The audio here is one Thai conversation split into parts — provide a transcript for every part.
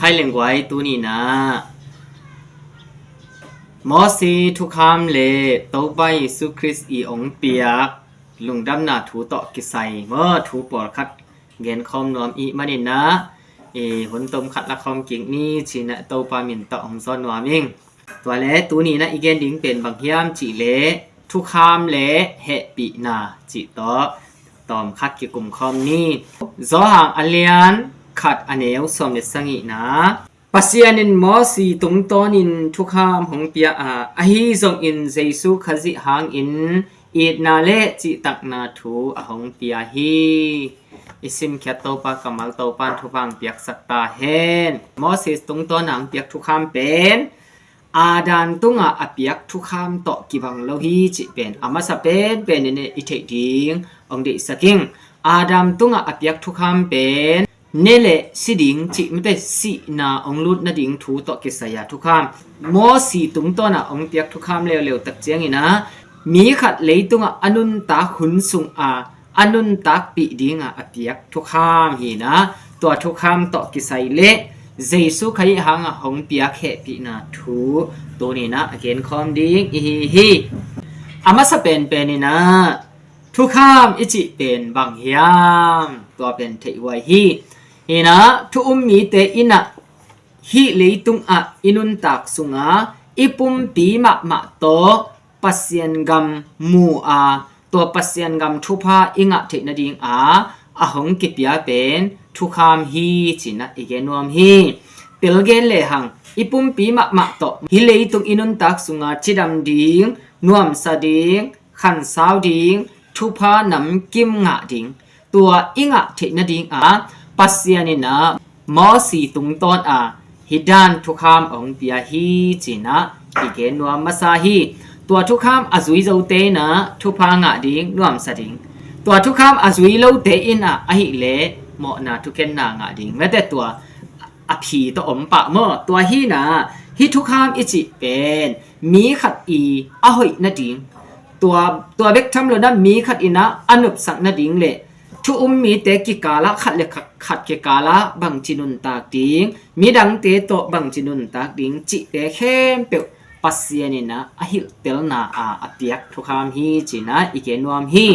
ให้เลี้ยงไว้ตัวนี้นะมอสีทุกคำเลโตไปสุคริสอีองเปียกลุงดำหนาถูต่อกิไซเมื่อถูปอดคัดเงินคอมนวมอีมานินะหนตมขัดละคอมกิ่งนี้ชีนะโตปามินต่อของซ้อนนวมเองตัวเละตัวนี้นะอีเกนดิ้งเป็นบางยามจีเละทุกคำเละเฮปีนาจีต่อตอมคัดเกี่ยวกับคอมนี้จอห่างอเลียนขัดอันเอวสมเด็จสังอีนะปัสยานินมอสีตรงตอนินทุกคำของเปียอาฮิซงอินเจสุขจิหางอินอีดนาเลจิตักนาทูอหงเปียฮีอิสิมแคตโตปากมัลโตปันทุพังเปียกสักตาเฮนมอสีตรงตอนังเปียกทุกคำเป็นอาดันตุงอาเปียกทุกคำต่อกิบังโลหิจิเป็นอามาสเป็นเนอิเทดิงองเดสกิงอาดัมตุงอาเปียกทุกคำเป็นเนเลสิดิงจิไม่ได้สินาองลุดนาดิงถูต่อกิสยาทุกคำมอสีตุงตัวน่ะองเปียกทุกคำเร็วๆตักเจียงอีนะมีขัดเลยตุงอนุนตาขุนสุงอนุนตาปีดิงอาเปียกทุกคำฮีนะตัวทุกคำต่อกิสยเลเจสุขยิหังองเปียกเฮปีนาถูตัวนี้นะเกณฑ์คอมดิงฮีอามาสเป็นนี่นะทุกคำอิจิเป็นบางยามตัวเป็นเทวายฮีนะทุมีเตอินะฮิเลยตุงอินุนตักสุงอิปุมปีมะโตปัสยันกัมมูตัวปัสยันกัมทุพาอิงะเทนดิงหงกิปยาเป็นทุกคำฮีจินะอีเกนวมฮีเปิลเกนเลหังอิปุมปีมะโตฮิเลยตุงอินุนตักสุงจิดัมดิงนวมสะดิงขันสาวดิงทุพานำกิมงะดิงตัวอิงะเทนดิงปัสยานินะมอสีตุงตอนฮิดานทุกคำองเปียฮีจินะอีเกนวมมาซาฮีตัวทุกคำอจุยเจ้าเตนะทุพางะดิงนวมสะดิงตัวทุกคำอจุยเลวเตอินหิเลหมอนาทุกเคนนางะดิงแม้แต่ตัวอภีตัวอมปะเมื่อตัวฮีนะฮิทุกคำอิจิเป็นมีขัดอีหอยนาดิงตัวเบกทำเลยนะมีขัดอีนะอนุปสังนาดิงเลทุมีเตกิกาละขัดเลขัดเกกาละบังจินุนตากดิงมีดังเตโตบังจินุนตากดิงจิเตเข้มเปียวปัสยานินะหิลเตลนาอเปียกทุกคำฮีจินะอีเกนวมฮี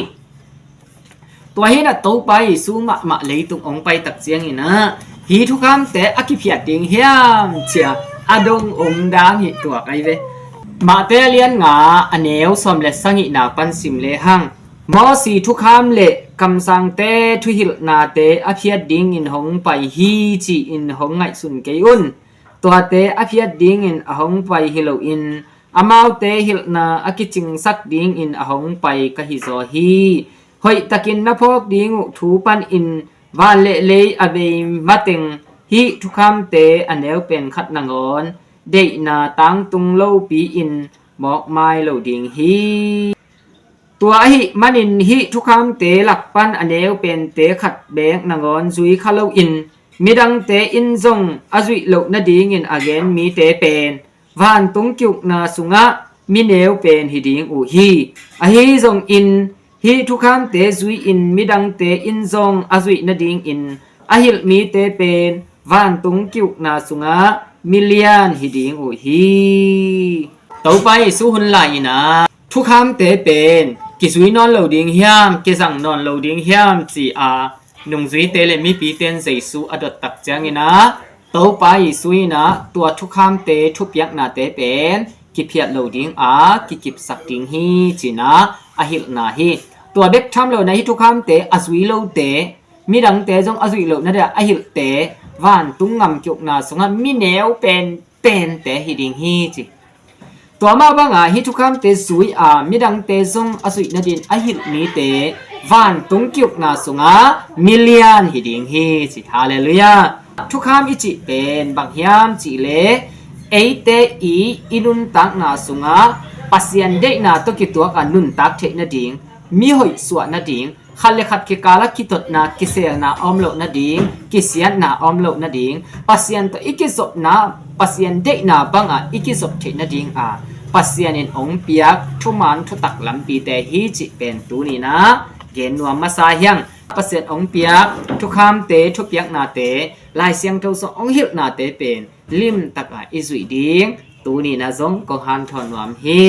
ตัวฮีนะโตไปสู้มะเลยตุงองไปตักเจียงอีนะฮีทุกคำเตอกิเพียดิงเฮียมเจียอดงดังหิตัวไกเวมาเตเลียนงาอเนวสมเลสังอินาปันสิมเลหังมอสีทุกคำเลคำสั่งเตทุหิลนาเตอภิยดิงอินหงไปฮีจีอินหงไงสุนเกยุนตัวเตอภิยดิงอินหงไปฮิโลอินอามาวเตหิลนาอกิจิงสักดิงอินหงไปกะฮิโซฮีหอยตะกินนพกดิงถูปันอินวาเลเลอเบมาติงฮีทุกคำเตอเนวเป็นขัดนางอนเดนาตังตุงโลปีอินบอกไมโลดิงฮีตัวหิมันินหิทุกคำเตหลักปันอเนวเป็นเตขัดแบงนางอนจุยคาโลอินมีดังเตอินซงอจุยโลนาดิงินอเกนมีเตเป็นวานตุงกิกนาสุงะมีเนวเป็นหิดิงอูฮีหิซงอินหิทุกคำเตจุยอินมีดังเตอินซงอจุยนาดิงอินหิลมีเตเป็นวานตุงกิกนาสุงะมิเลียนหิดิงอูฮีต่อไปสู้หุ่นไหลนะทุกคำเตเป็นกิสุยนอนโลดิงเฮียมกิสังนอนโลดิงเฮียมจีนุงซุยเตเลมีปีเตียนเจสูอดตักเจียงนะต่อไปซุยนะตัวทุกคำเตทุกยักนาเตเป็นกิเพียโลดิงกิกิบสักดิงฮีจีนะหิลนาฮีตัวเด็กทำโลนะฮิทุกคำเตอซุยโลเตมีดังเตจงอซุยโลนั่นเดียหิลเตวานตุงงำจุกนาสงฆ์มีแนวเป็นเตหิดิงฮีจีตัวมาบังฮิทุกคำเตสุยมีดังเตซงอสุยนาดินหิลมีเตวันตุงกิกนาสงมิเลียนหิดิงฮีจิฮาเลลูยาทุกคำอิจิเป็นบางยามจิเลเอเตอินุนตักนาสงปัสยันเดนาตกิตัวกันนุนตักเทนาดิงมีหอยสวนาดิงขันเลขัดกิกาลกิตดนากิเซียนาอมโลนาดิงกิเซียนนาอมโลนาดิงปัสยันตัวอิกิศพนาปัสยันเดนาบังอิกิศพเทนาดิงปัสยันองเปียกทุมันทุตักลำปีแต่ฮีจิเป็นตูนีนะเกณฑ์นวมมาสายัง ปัสเซียนองเปียกทุกคำเตทุกเปียกนาเตลายเสียงเท่าสองหิลนาเตเป็นลิมตักอิสุยดิงตูนี่นะจงก็หันทอนวามฮี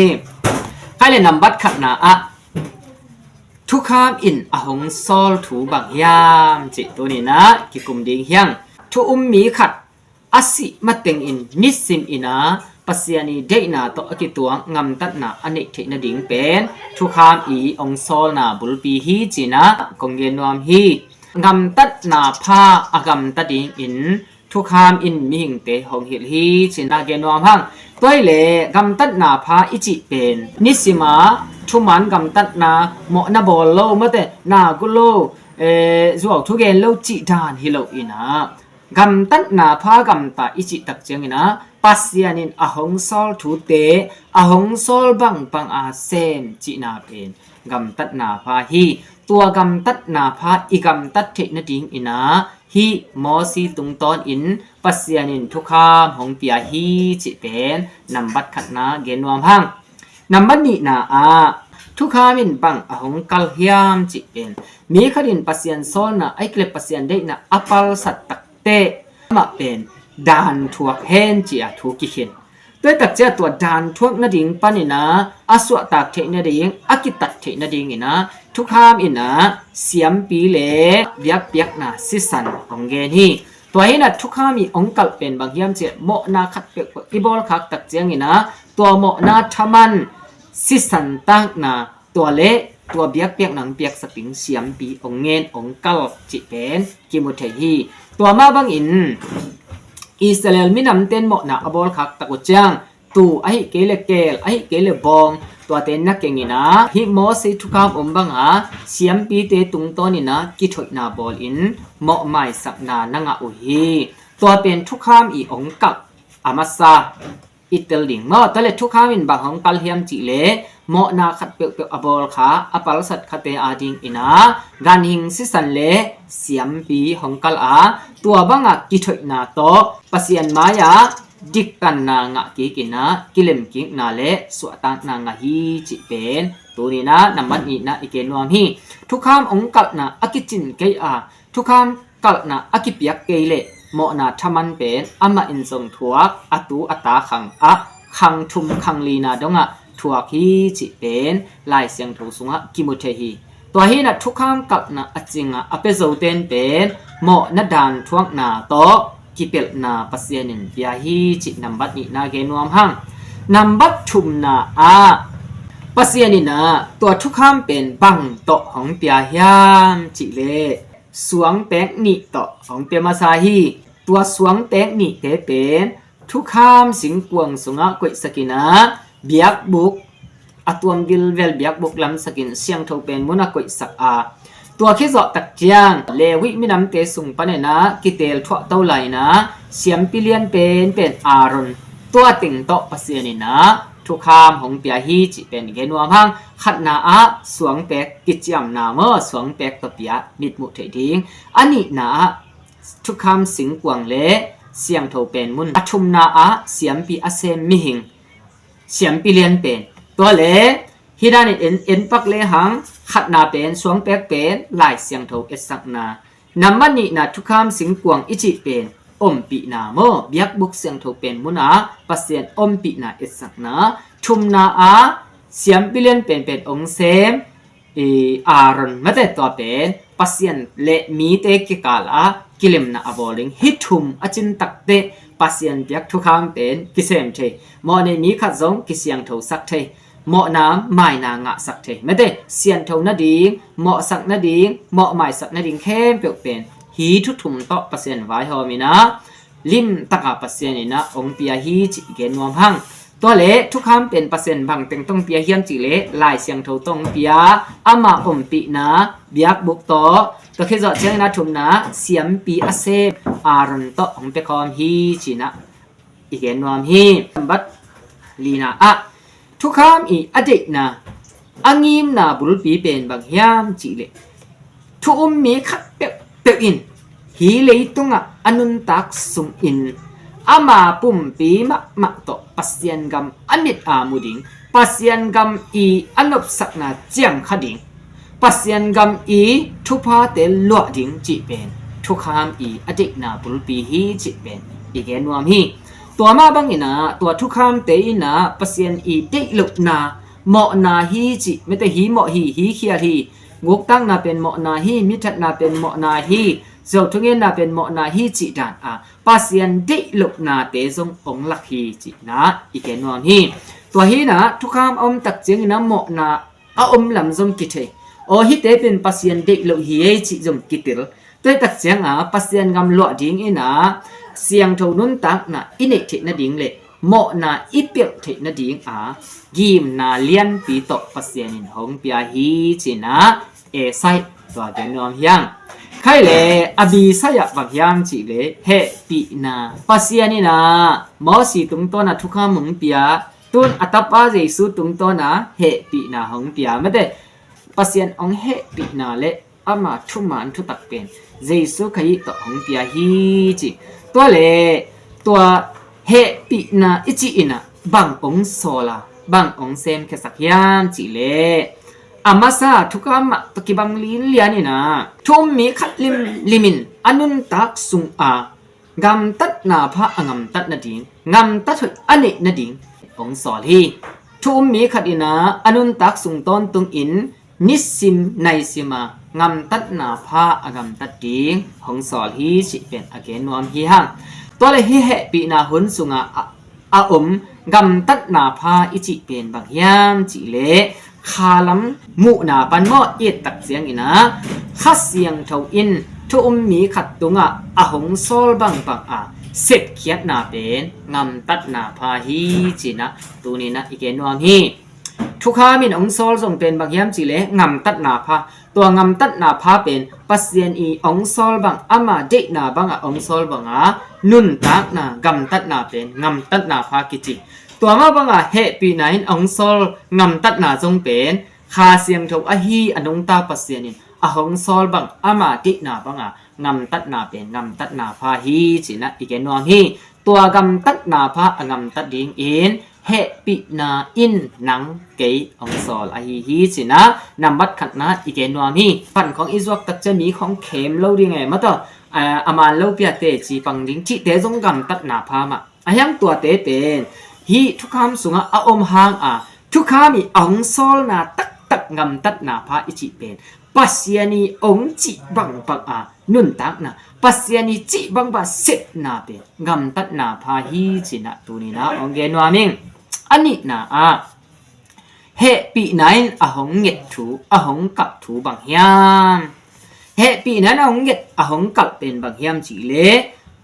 ใครเลยนำบัตรขัดนาอะทุกคำอินอหงซอลถูบังยามจิตัวนี้นะกิกุมดิงเฮียงทุมีขัดอาศิมาเต็งอินนิสิมอินาปัสยานีเดนาโตอกิตัวงำตัดนาอันนี้เทนดิ่งเป็นทุกคำอีองซอลนาบุลปีฮีจีนะกงเกนวามฮีงำตัดนาพาอากำตัดดิ่งอินทุกคำอินมิหิงเตหงฮิลฮีจีนาเกนวามหังตัวเล่กำตัดนาพาอิจิเป็นนิสิมาทุมันกำตัดนาโมนาบอลโลเมื่อแต่นากุโลจวกทุกเกนโลจิดานฮิโลอินะกำตัดนาพากำตาอิจิตักเจียงนะปัสยานินอหงซอลทูเตอหงซอลบังปังอาเซมจินาเป็นกำตัดนาพาฮีตัวกำตัดนาพาอีกำตัดเทนดิงอินะฮีมอซีตุงตอนอินปัสยานินทุกคำหงเปียฮีจิเป็นนำบัดขัดนาเกนวามพังนำบัดนี้นาอาทุกคำอินบังอหงกัลเฮียมจิเป็นมีขดินปัสยันโซนนะไอเกลปัสยันได้นะอปัลสัตตักเตมาเป็นดานทวกเฮนจีอาทุกิเข็นด้วยตักเจ้าตัวดานทวกนาดิงปานินะอสวตากเทนาดิงอากิตัดเทนาดิงอินะทุกคำอินะเสียมปีเล่เบียกเบียกนะสิสันองเกนีตัวนี้นะทุกคำมีองกัลเป็นบางยามเจ้าโมนาขัดเปียกอีบอลขัดตักเจียงอินะตัวโมนาทมันสิสันตั้งนะตัวเละตัวเบียกเปียกหนังเปียกสปริงเสียมปีองเงินองกัลจิเป็นกิมุเทฮีตัวมาบางอินอิสราเอลมีนำเต้นโมนาอบอลขักตะกุจังตูไอเกเลเกลไอเกเลบองตัวเต้นนักเก่งนะฮิโมสิทุกคำบังหาเสียมปีเตตุงต้นนี่นะกิถอยนาบอลอินโมไม่สักนานังอุฮีตัวเป็นทุกคำอีองกับอามาซาอิตาลีเมื่อตอนเล็ทุกคำอินบางของกัลเฮียมจิเลโมนาขัดเปียกอบอลขาอปัลสัตขัดเตอาดิงอินะการหิงสิสันเลเสียมปีของกัลอาตัวบังกิถอยนาโตปัสยันมายาดิกันนางะกิกินะกิเลมกิงนาเลสวตังนางะฮีจิเป็นตัวนี้นะนำมันอีนะอีเกนวามฮีทุกคำองกัลนะอากิจินเกยอาทุกคำกัลนะอากิเปียกเกยเลโมนาทมันเป็นอามาอินทรงทวกอตูอัตาขังอะขังทุมขังลีนาดงะทวกฮีจิเป็นลายเสียงทูสุงะกิมุเทฮีตัวฮีนะทุกคำกัลนะอจิงะอเปโซเตนเป็นโมนาดานทวกนาโตกิเปลนาปัสยานินเปียฮีจินำบัดนี้นาเกนวมหังนำบัดทุมนาอาปัสยานินะตัวทุกคำเป็นบังโตของเปียยามจิเลสวงแปกนิโตของเปียมาซาฮีตัวสวงแปกนิเตเป็นทุกคำสิงกวงสุงะกุยสกินะเบียกบุกอตวมวิลเวลเบียกบุกลำสกินเสียงทเป็นมุนักกุยสักอาตัวขี้จอตักเจียงเลวิมินำเตสุงปะเนนะกิเตลทวเต้าไหลนะเสียมปิเลียนเป็นอารอนตัวติงโตปัสยานินะทุกคำของเปียฮีจิเป็นเกนวมหังขัดนาอาสวงแปกกิจยมนาเมื่อสวงแปกตเปียมิดมุเทดิงอันนี้นะทุกคำสิงกวงเลเสียงโทเป็นมุนอชุมนาอาเสียมปีอาเซมิหิงเสียมปิเลียนเป็นตัวเลฮิดานิเอ็นปักเลหังขัดนาเป็นสวงแปกเป็นลายเสียงโทเอสักนานำมันนี่นะทุกคำสิงกวงอิจิเป็นอมปีนาโมเบียกบุกเสียงโทเป็นมุนาปัสเซียนอมปีนาเอสักนาชุมนาอาเสียมปิเลียนเป็นองเซมอารอนมาแต่ตัวเป็นปัสเซียนเลมีเตกิกาลากิเลมนาอบอลิงฮิทุมอจินตักเตปัสเซียนเบียกทุกคำเป็นกิเซมเทโมในมีขัดซงกิเสียงโทสักเทโมน้ำไม่นางะสักเทไม่ได้เสียนเท่านาดิงโมสักนาดิงโมไม่สักนาดิงเข้มเปลี่ยนเป็นฮีทุทุมต่อเปอร์เซ็นต์ไว้หอมีนะลิมตะกะเปอร์เซ็นต์นี่นะองเปียฮีจิเกนวมพังตัวเละทุกคำเป็นเปอร์เซ็นต์บางเต็งต้องเปียเฮียมจิเละลายเสียงเท่าต้องเปียอามาอมปีนะเบียกบุกต่อก็คือจะเชียงนะทุมนะเสียมปีอาเซอารอนต่อองเปียคอมฮีจินะอีเกนวมฮีบัดลีนาอะทุกคำอีอดีตนะอังิมนาบุรุษปีเป็นบางยามจิเลทุกมีขัดเปียอินฮีเลยตุงะอนุนตักสุงอินอามาปุ่มปีมะโตปัสยันกำอมิตอามุดิงปัสยันกำอีอนุปสักนาเจียมขดิง ปัสยันกัมอีทุพาเตลวดิงจิเป็นทุกคำอีอดิกนาปุลปีฮีจิเป็นอีกแกนวมฮีตัวมาบังอินาตัวทุกคำเตอินาปัสยันอีเด็กลุกนาเหมาะนาฮีจิไม่แต่ฮีเหมาะฮีเขียฮีงกตั้งนาเป็นเหมาะนาฮีมิทัดนาเป็นเหมาะนาฮีเจ้าทุกเงินนาเป็นเหมาะนาฮีจิดานปัสยันเด็กลุกนาเตจงองลักฮีจินะอีกแกนวมฮีตัวฮีนะทุกคำตักเจียงนะเหมาะนาลำจงกิเทโอฮิเตเป็นปัสยันเด็กลุกฮีจิจงกิติลตัวตักเจียงปัสยันกำลัวดิ้งอินะเสียงเท่านุนตักนะอินเอกเทนะดิ้งเละเหมาะนาอีเปียกเทนะดิ้งยิมนาเลียนปีโตปัสยันินหงเปียฮีจินะเอไซตัวเดนอมยังใครเลยอบีไซยบักยังจิเลยเฮปีนาปัสยันินะมอสีตุงตัวนะทุกข้ามึงเปียตุนอัตปาเจสุตุงตัวนะเฮปีนาหงเปียไม่ได้ปัสยันองเฮปีนาเละอามาทุมันทุตักเป็นเจสุขยิตหงเปียฮีจิตัวเลยตัวเฮปีนาอิจิอินะบังองโซลาบังองเซมแค่สักยามจิเลอามาซาทุกามตะกิบังลินเลียนี่นะทุ่มมีขัดลิมินอนุนตักสุงกำตัดนาพระงำตัดนาดิงงำตัดอันเนนาดิงองสอลีทุ่มมีขัดอินะอนุนตักสุงต้นตุงอินนิสิมในสิมางำตัดนาพระงำตัดดิงองสอลีสิเป็นอเกนวมฮีฮังตัวเลยฮิเฮปีนาหุนสุงกำตัดนาพาอิจิเป็นบางยามจิเลคาลัมมุนาปันมอเอตักเสียงอินะขัดเสียงเท่าอินทุมมีขัดตุงหงโซลบังเสร็จเขียดนาเป็นงำตัดนาพาฮีจินะตัวนี้นะอีเกนวมฮีทุกข้ามินองโซลส่งเป็นบางยามจิเลงำตัดนาพาตัวงำตัดนาพาเป็นปัสเซียนอีองโซลบังอามาเดนาบังองโซลบังนุนตักนากำตัดนาเป็นงำตัดนาพากิจิตัวมาบังเฮปีไหนองโซลงำตัดนาจงเป็นคาเสียงทกฮีอนงตาปัสเซียนินองโซลบังอามาเดนาบังงำตัดนาเป็นงำตัดนาพาฮีจินะอีเกนวมฮีตัวกำตัดนาพางำตัดดิงอินเฮปีนาอินนังเกยองซอลฮีสินะนำบัดขัดนะอีเกนวมฮีปั่นของอิสวกตักจะมีของเข็มเล่าดีไงมาต่ออามาเล่าเปียเตจีปังดิงที่เตจงกำตัดนาพามายังตัวเตเป็นฮีทุกคำสุงอมหางทุกคำมีองซอลนาตักงำตัดนาพาอิจิเป็นปัสยานีองจิบังนุนตักนะปัสยานีจิบังเสร็จนาเป็นงำตัดนาพาฮีจินะตัวนี้นะองเกนวามิงอันนี้นะเฮปีไหนหงเงถูหงกับถูบางยามเฮปีนั้นหงเงหงกับเป็นบางยามจีเล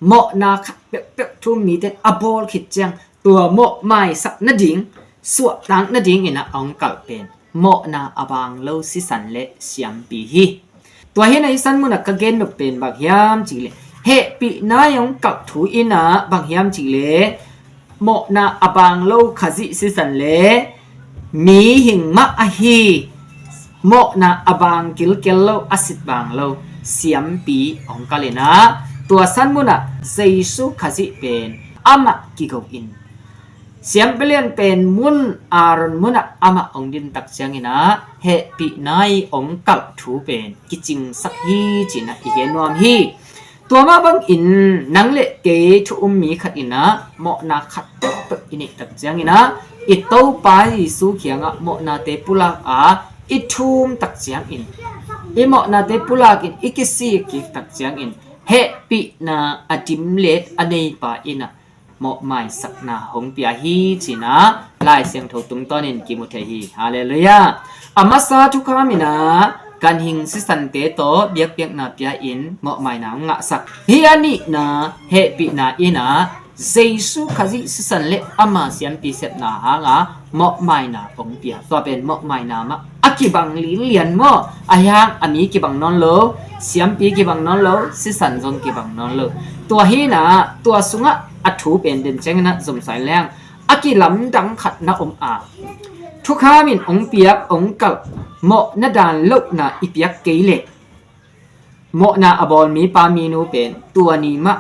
เหมาะนาขัดเปียกทุ่มมีแต่อบอลขิดจังตัวเหมาะไม่สักนาดิงสวดตังนาดิงอินะหงกับเป็นเหมาะนาอบางเล่าสิสันเลเสียมปีฮีตัวเฮในสันมุนักกะเกนเป็นบางยามจีเลเฮปีนั้นหงกับถูอินะบางยามจีเลโมนาอบางโลขจิสิสันเลมีหิงมะฮีโมนาอบางกิลเกลโลอสิตบางโลเสียมปีองกาเลนะตัวสันมุนะเจสุขจิเป็นอามะกิโกอินเสียมเปลี่ยนเป็นมุนอารอนมุนะอามะองดินตักเสียงอินะเฮปีนายองกัลถูเป็นกิจิงสักฮีจินะอีเกนวมฮีตัวมาบังอินนังเละเกชุมมีขัดอินะโมนาขัดเปิดอินิตักเจียงอินะอิโตไปสู้เขียงโมนาเตปุลากอิทุมตักเจียงอินอิโมนาเตปุลากินอิกิซีกิตักเจียงอินเฮปินาอดิมเลตอเนปาอินะโมไม่สักนาหงเปียฮีจินะลายเสียงโทตุงตอนินกิมุเทฮีฮาเลลูยาอามาซาทุกขามินะการหิงสิสันเตโตเบียกเปียกนาเปียอินเหมาะหมายนางะสักเฮียนี่นะเฮปินาอินะเจสุขจิสิสันเลอามาเสียมปีเสบนาหางเหมาะหมายนาองเปียตัวเป็นเหมาะหมายนามะอากิบังลีเลียนโมอายังอามีกิบังนอนโลเสียมปีกิบังนอนโลสิสันจงกิบังนอนโลตัวฮีนะตัวสุงะอัถูเป็นเด่นเจงนะสมสายแรงอากิลำดังขัดนะทุกข้ามินองเปียกองกัลโมนาดานลุกนาอิเปียกเกเลโมนาอบอลมีปามีนูเป็นตัวนี้มา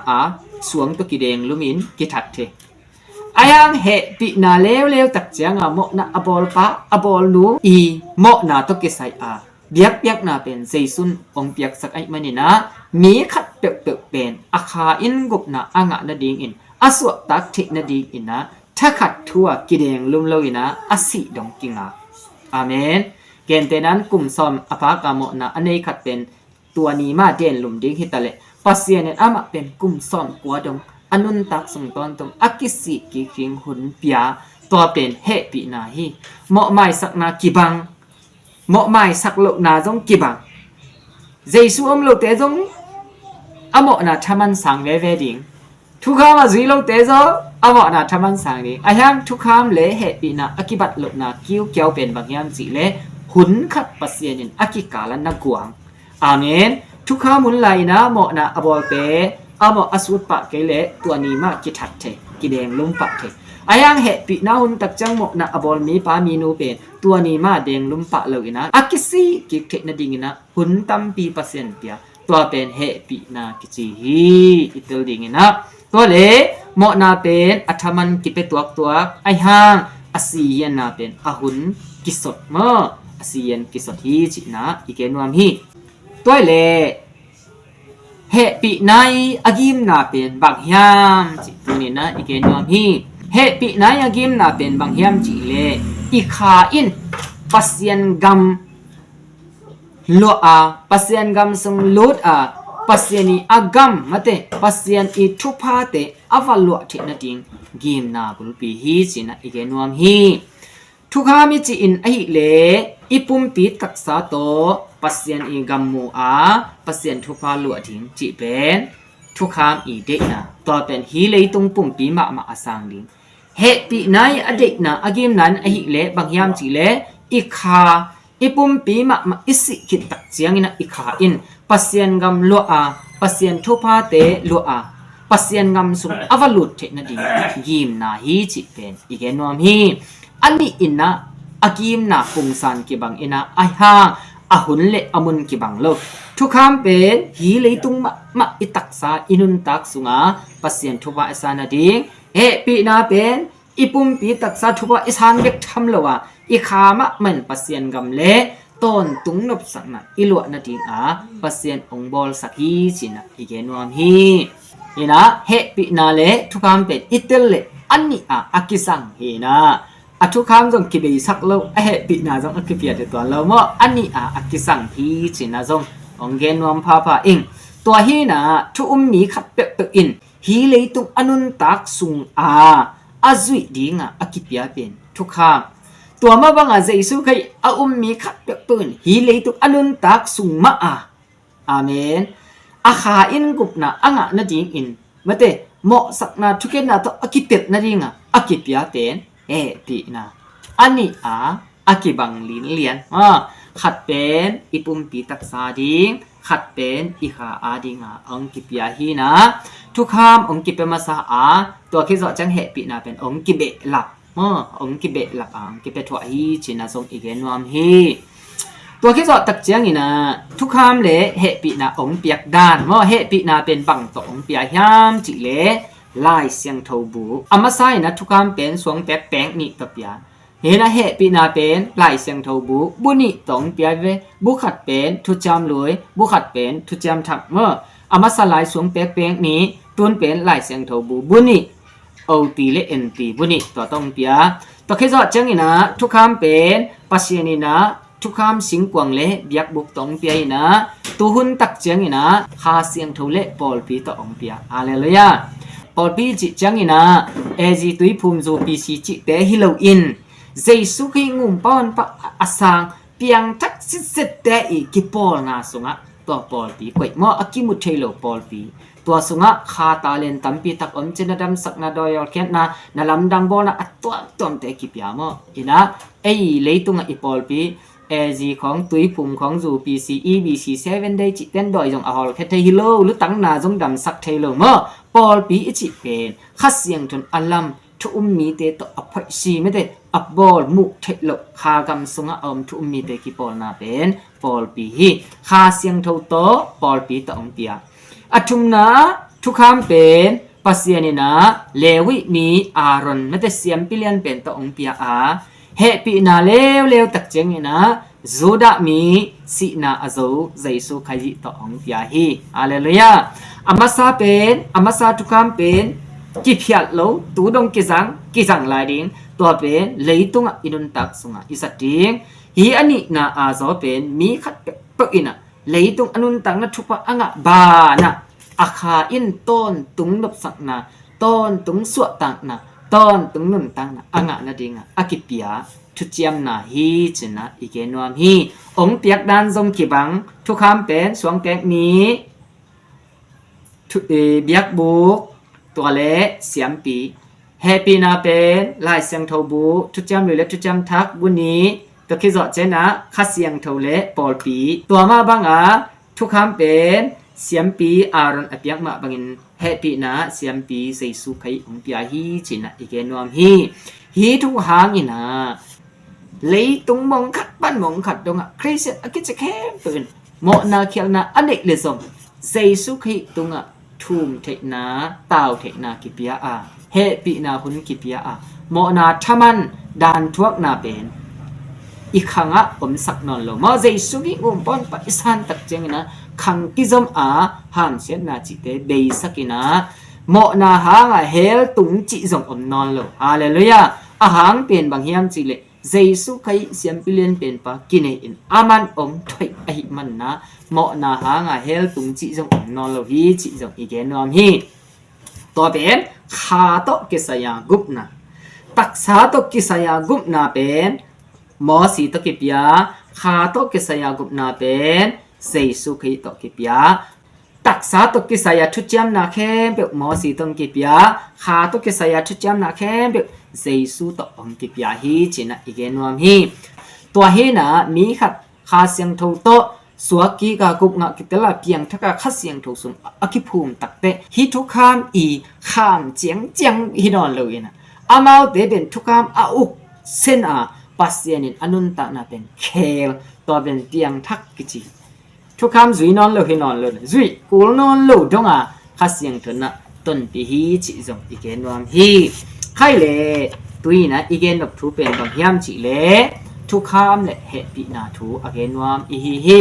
สวงตะกิเดงลุมินกิทัดเทอายังเฮปินาเลวตักเจียงโมนาอบอลปะอบอลนูอีโมนาตะกิไซ เบียกเปียกนาเป็นเซซุนองเปียกสักไอมันนี่นะมีขัดเปียกเปียกเป็นอาคาอินกุบนาอ่างนาดิงอินอสวตักเทนาดิงอินนะถ้าขัดทั่วกิเดงลุมโลอินะอสิดงกิงาอาเมนเกณฑ์แต่นั้นกลุ่มซอมอภากามนะอันนี้ขัดเป็นตัวนี้มาเด่นลุมดิงฮิตาเลปัสเซียนอามาเป็นกลุ่มซอมกัวดงอนุนตักส่งตอนตรงอักิสิกิคิงหุนเปียตัวเป็นเฮปีนาฮีเหมาะไม่สักนากิบังเหมาะไม่สักโลนาจงกิบังเจสุอมโลเตจงอเหมาะนาทมันสังเวเวดิงทุกคำมาจุยโลเตจงอเหมาะนาทมันสังดิงอายังทุกคำเละเฮปีนาอกิบัตโลนาคิวเกี่ยวเป็นบางยามจีเละหุนขัดปัสเซียนินอกิกาลันนักกวางอาเมนทุกคำมุนไหลนะเหมาะนาอบอลเตอเหมาะอสุดปะเกเละตัวนี้มากิทัดเทกิเดงลุมปะเทอายังเหปีนาหุนตักจังหมกนะอบอลมีปามีนูเป็นตัวนี้มาเดงลุมปะเลยนะอากิซีกิเทนดิงนะหุนตัมปีเปอร์เซ็นต์เปียตัวเป็นเหปีนากิจีฮีอิตลดิงนะตัวเละหมกนาเป็นอัฐมันกิเปตัวไอห่างอาเซียนนาเป็นอาหุนกิสดเมื่ออาเซียนกิสดฮีจินะอีเกนวามฮีตัวเละเฮปีนายอากิมนาเป็นบางยามจิตรงนี้นะอีเกนวามฮีเฮปีนายอากิมนาเป็นบางยามจิเลอีขาอินปัสยันกัมลัวอาปัสยันกัมสงลุดอาปัสยันีอากัมมาเตปัสยันอีทุพาเตอวัลลัวเทนดิงกิมนาบุลปีฮีจินะอีเกนวามฮีทุกขามิจิอินไอเลอีปุ่มปีตักษาโตปัสยันอีกัมมูอาปัสยันทุพาลัวถิงจิเป็นทุกขามอีเด็กนะตัวเป็นฮีเลยตรงปุ่มปีมาอาสังดิงเฮปีนายอเด็กนะอากิมนั้นไอเลบางยามจิเลอีขาอีปุ่มปีมาอิสิกิตักเจียงนะอีขาอินปัสยันกัมลัวอาปัสยันทุพาเตลัวอาปัสยันกัมสุงอวัลลุเทนดิงกิมนาฮีจิเป็นอีเกนวามฮีอันนี้อินนะอากิมนาปุงสันกิบังอินะไอฮาอาหุนเลอมุนกิบังโลทุกคำเป็นฮีเลยตุงมาอิตักษาอินุนตักสุงาปัสยันทุพาอิสานาดิงเฮปีนาเป็นอีปุ่มปีตักษาทุพาอิสานเบกทำเลวะอีขามะมันปัสยันกัมเลต้นตุงนบสักนะอิลวนาดิงอาปัสยันองบอลสักฮีจินะอีเกนวามฮีเฮนะเฮปีนาเลทุกคำเป็นอิตเลอันนี้อากิสังเฮนะอะทุกคำจงกิเบยสักโลเฮปีนาจงอักเปียตัวเราเมื่ออันนี้อากิสังฮีจินะจงองเกนวามพาอิงตัวฮีนะทุกมีขัดเปกอินฮีเลยตุงอนุนตักสุงอาจุยดิงอากิเปียเป็นทุกคำตัวมาบังเจสุใครมีขัดเปกปืนฮีเลยตุงอนุนตักสุงมาอาเมนอาขาอินกุบนะอ่างนาดิงอินมาเตเหมาะสักนาทุกเกนาตัวอากิเปียนาดิงอากิเปียเป็นปีนะอันนี้อากิบังลินเลียนขัดเป็นอีปุ่มปีตักษาดิงขัดเป็นอีขาอาดิงองกิปยาฮีนะทุกคำองกิเปมาซาตัวคิดว่าจังเหปีนะเป็นองกิเบะหลับองกิเบะหลับองกิเปถั่วฮีชินะทรงอีเกนวามฮีตัวคิดว่าตักเจียงนี่นะทุกคำเละเหปีนะองเปียกด้านเหปีนะเป็นบังตองเปียยามจิเละลายเสียงทบูอามาไซนะทุกคำเป็นสวงแป๊กแป้งนี่ตะเปียเฮนะเฮปีนาเป็นลายเสียงทบูบุนี่ตองเปียเวบุขัดเป็นทุจามรวยบุขัดเป็นทุจามถักเมื่ออามาสลายสวงแป๊กแป้งนี้ตุนเป็นลายเสียงทบูบุนี่โอตีเลเอ็นตีบุนี่ตัวต้องเปียตัวเคจอจังนี่นะทุกคำเป็นปัสเยนี่นะทุกคำสิงกวางเละเบียกบุกตองเปียนะตูหุนตักจังนี่นะคาเสียงทเละปอลปีตองเปียอะไรเลยอะปอลปีจิจังนี่นะเอจีตุยภูมิโจปีซีจิเตฮิโลอินเจสุขีงุมปอนปะอาสังเปียงทักสิเสตเตอีกิปอลนาสุงะตัวปอลปีกวยมออากิมุเทโลปอลปีตัวสุงะคาตาเลนตัมปีตักอมเจนดัมสักนาดอยอลเคนนาลำดังบอลอัตตัวตัวเตกิปยามออินะเอเลยตุงอีปอลปีเอจีของตุยภูมิของจูปีซีอีบีซี7ได้จิเต้นดอยจงอาฮอลแคทฮิโลหรือตั้งนาจงดำสักเทโลมอปอลปีอิจิเป็นขัดเสียงจนอัลลัมทุมมีเตตอภัยซีไม่ได้อับบอลมุเทลคากำสุงอมทุมมีเตกิปอลนาเป็นปอลปีฮีคาเสียงเท่าโตปอลปีตองเปียอัทุมนาทุกคำเป็นปัสเซียนีนะเลวิมีอารอนไม่ได้เสียมปิเลียนเป็นตองเปียเฮปีนาเลวตักเจงนี่นะ จูดามีสินาอโซใจสุขยิต่อองเปียฮีฮาเลลูยาอามาซาเป็นอามาซาทุกคำเป็นกิพิยัดโลตูดงกิจังลายดิ้งตัวเป็นเลยตุงอินุนตักสุงอิสัตดิ้งฮีอันนี้นาอาโซเป็นมีขัดเปอินะเลยตุงอนุนตังนัทุปะอ่างบานะอาคาอินต้นตุงนบสักนาต้นตุงสวดตังนะต้นตุงนุนตังนะอ่างนาดิ้งอากิเปียทุจยมนาฮีจินะอีเกนวมฮีองเปียกดันทรงกิบังทุกคำเป็นสวงแกงนี้เบียกบุกตัวเละเสียมปีแฮปปี้นาเป็นลายเสียงทบูทุจยมหรือเล็ทุจยมทักบุนี้ตัวคิดว่าเจนะคัดเสียงทเละปอลปีตัวมาบังทุกคำเป็นเสียมปีอารอนอเปียกมาบังอินแฮปปี้นะเสียมปีใส่สุขัยองเปียฮีจินะอีเกนวมฮีทุกหางอินะlấy tung mong khát ban mong khát đông crazy cái chắc kém bền mọi na khiêu na anh định lệ giống dây su khi tung thùm thế na tàu thế na kipia hệ bị na hun kipia mọi na thaman đàn thuốc na bềnอีขังผมสักนอนลงมาใจสุกิงปอนไปสันตักเจงนะขังกิจมหามเสียนาจิตเตเบยสักินะเหมาะนาหางเฮลตุงจิจงอมนอนลงฮาเลลูยาอาหางเป็นบางเฮียมจิเลใจสุขัยเสียมพิเลียนเป็นปะกินเองอามันอมถอยไอมันนะเหมาะนาหางเฮลตุงจิจงอมนอนลงฮีจิจงอีเกนอมฮีตัวเป็นขาโตกิสยากุบนะตักษาโตกิสยากุบนะเป็นมอสีตกิปยาขาโตกิสยากุบนาเป็นเซสุขีตกิปยาตักษาตกิสยาทุจยมนาเข้มเปมอสีตกิปยาขาโตกิสยาทุจยมนาเข้มเปเซสุตองกิปยาฮีจินะอีเกนวมฮีตัวฮีนะมีขัดขาเสียงทูโตสวกีกากุบงะกิตละเพียงทักขัดเสียงทูสุมอคิภูมิตักเตฮิทุกขามอีขามเจียงเจียงฮินอนเลยนะอามาเดเป็นทุกขามอุกเส้นปัสเซียนินอนุนตานาเป็นเคลตัวเป็นเตียงทักกิจิทุกคำจุยนอนเลยนอนเลยจุยกูนอนเลยดงขัดเสียงเถอะนะต้นปีฮีจิจงอีเกนวามฮีใครเลยตุยนะอีเกนดอกทูเป็นบางยามจิเลยทุกคำเลยเฮปีนาทูอีเกนวามอีฮี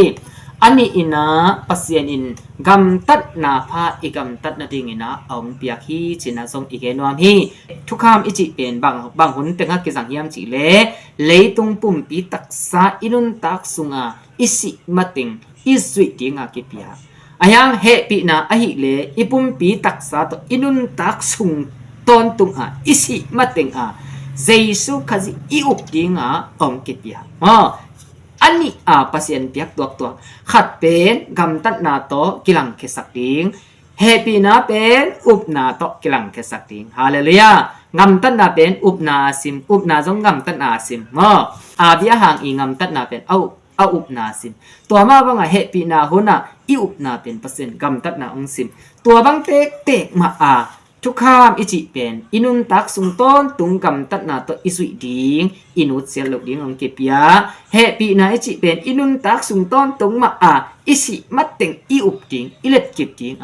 อันนี้อินะปัสเซียนินกำตัดนาพาอีกำตัดนาดิงินะองเปียกฮีจินะทรงอีเกนวามฮีทุกคำอิจิเป็นบางหุ่นเป็นฮักกิสังยามจิเลยตุงปุ่มปีตักษาอินุนตักสุงอิสิมาติงอิสุยติงกิปยาอายังเฮปีนาอหิเลอิปุ่มปีตักษาตอินุนตักสุงตอนตุงอิสิมาติงเจสุขจิอิอุปติงองกิปยาอันนี้ปัสยันเปียกตัวขัดเป็นกำตัดนาโตกิลังเคสักติงเฮปีนาเป็นอุปนาโตกิลังเคสักติงฮาเลลูยางำตัดนาเป็นอุปนาซิมอุปนาจงงำตัดนาซิมอาเบียหางอีงำตัดนาเป็นเอาอุปนาซิมตัวมาบังเฮปีนาหุนะอีอุปนาเป็นเปอร์เซ็นต์กำตัดนาองซิมตัวบังเตกมาทุกคำอิจิเป็นอินุนตักสุงต้นตุงกำตัดนาตัวอิสุยดิงอินุเสียลกดิงองเก็บยาเฮปีนาอิจิเป็นอินุนตักสุงต้นตุงมาอิสิมัดเต็งอีอุปดิงอิเล็ดเก็บดิง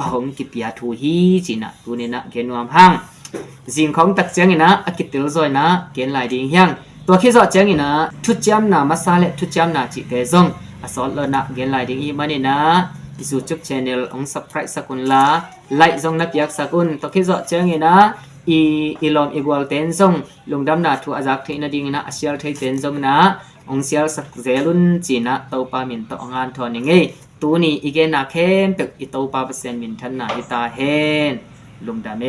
องเก็บยาทูฮีจินะทูเนี่ยนะเกนวามหังสิ่งของตักเจียงนะอากิติลซอยนะเกณฑ์หลายดิ่งยังตัวขี้จอดเจียงนะทุจยมนามาซาเลทุจยมนาจิเตซงสอนเลยนะเกณฑ์หลายดิ่งอีมันนี่นะอิสุจุก channel อง subscribe สักุลละไลค์ซงนับยักสักุลตัวขี้จอดเจียงนะอีลอมอีกวอลเตนซงลุงดำนาทัวอาจักเทนดิ่งนะอาเซียลเทเตนซงนะองเซียลสักเซลุนจีนะตัวปามินตัวงานทอนิงตัวนี้อีเกณฑ์นาเข้มตึกอีตัวปาเปอร์เซ็นต์มินทันนะอีตาเฮนลุงดำ